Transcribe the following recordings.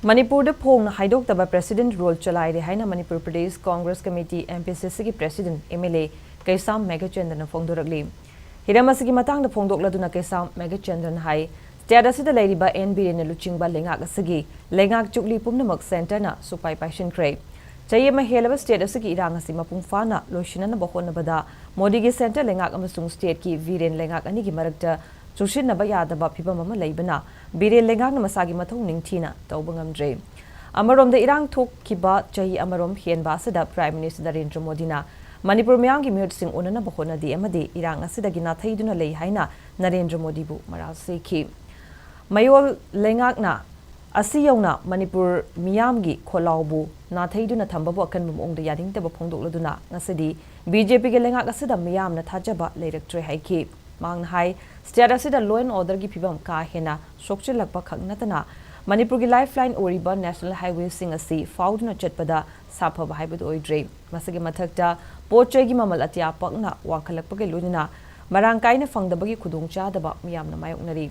Manipur Da Phongna Haidok-Taba President role Chalaire haina Manipur Pradesh Congress Committee MPCC ki President MLA Keisham Meghachandra phongdorakli. Hiramasigi matang da phongdokladuna Keisham Meghachandra hai state asida leiriba NB ne luchingba lengak asigi lengak chukli pumnamak center na supai passion kray. Chaye ma helaba state asigi irang asi mapung fana loishina na bahona bada Modi gi center lengak amasung state ki viren lengak ani gi marakta Sushin na bayada ba piba mama laibana bire lengang na masagi mathong ningthina tawbangam dre amarom da irang thok kiba chahi amarom hian ba sada Prime Minister Narendra Modi na Manipur myang gi mute sing onana bahona di amadi irang asida gina thaiduna lei haina Narendra Modi bu maral sekhi mayol lengak na asiyawna Manipur miyam gi kholawbu na thaiduna thambabu akan mumong da yading te ba phongdokladuna ngasidi BJP ge lengak asida miyam na thajaba leiraktre haiki Mang hai state asida law and order gi phibam ka hena sokche lakpa khagnatana Manipur gi lifeline oriba national highway sing asi faudna chatpada sapha haibud oidre masagi mathakta pochai gi mamal atya pakna wangkhalakpa ge lunina marang kaina fangdabagi khudungcha daba miyamna mayoknari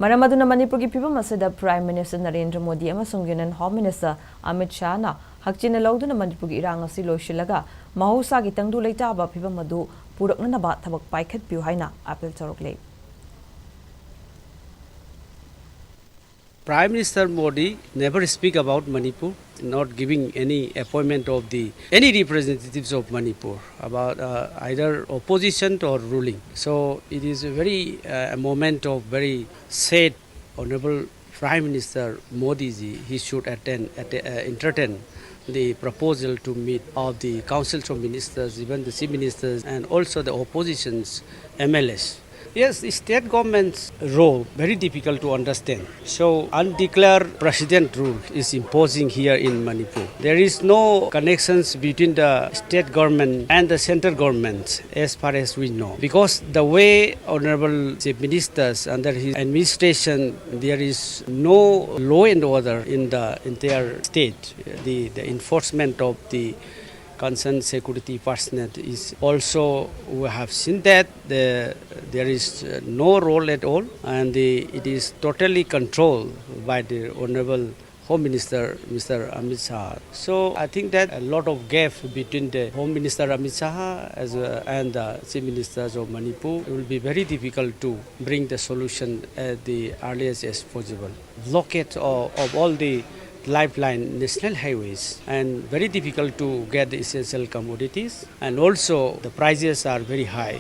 Maramaduna Manipur gi phibam asida Prime Minister Narendra Modi amasung Union Home Minister Amit Shah na hakchina lawduna Manipur gi irang asi loishilaga mahusa gi tangdu leita ba phibam madu purakna ba thabak paikhat piu haina appeal charokle Prime Minister Modi never speak about Manipur, not giving any appointment of any representatives of Manipur about either opposition or ruling. So it is a moment of very sad, Honorable Prime Minister Modi ji. He should entertain the proposal to meet of the councils of ministers, even the chief ministers, and also the opposition's MLAs. Yes, the state government's role very difficult to understand. So undeclared president rule is imposing here in Manipur. There is no connections between the state government and the central government as far as we know. Because the way honorable chief ministers under his administration, there is no law and order in the entire state. The enforcement of the concerned security personnel is also, we have seen that there is no role at all, and it is totally controlled by the Honorable Home Minister, Mr. Amit Shah. So I think that a lot of gap between the Home Minister Amit Shah and the Chief Ministers of Manipur will be very difficult to bring the solution at the earliest as possible. Blockade of all the lifeline national highways and very difficult to get the essential commodities, and also the prices are very high.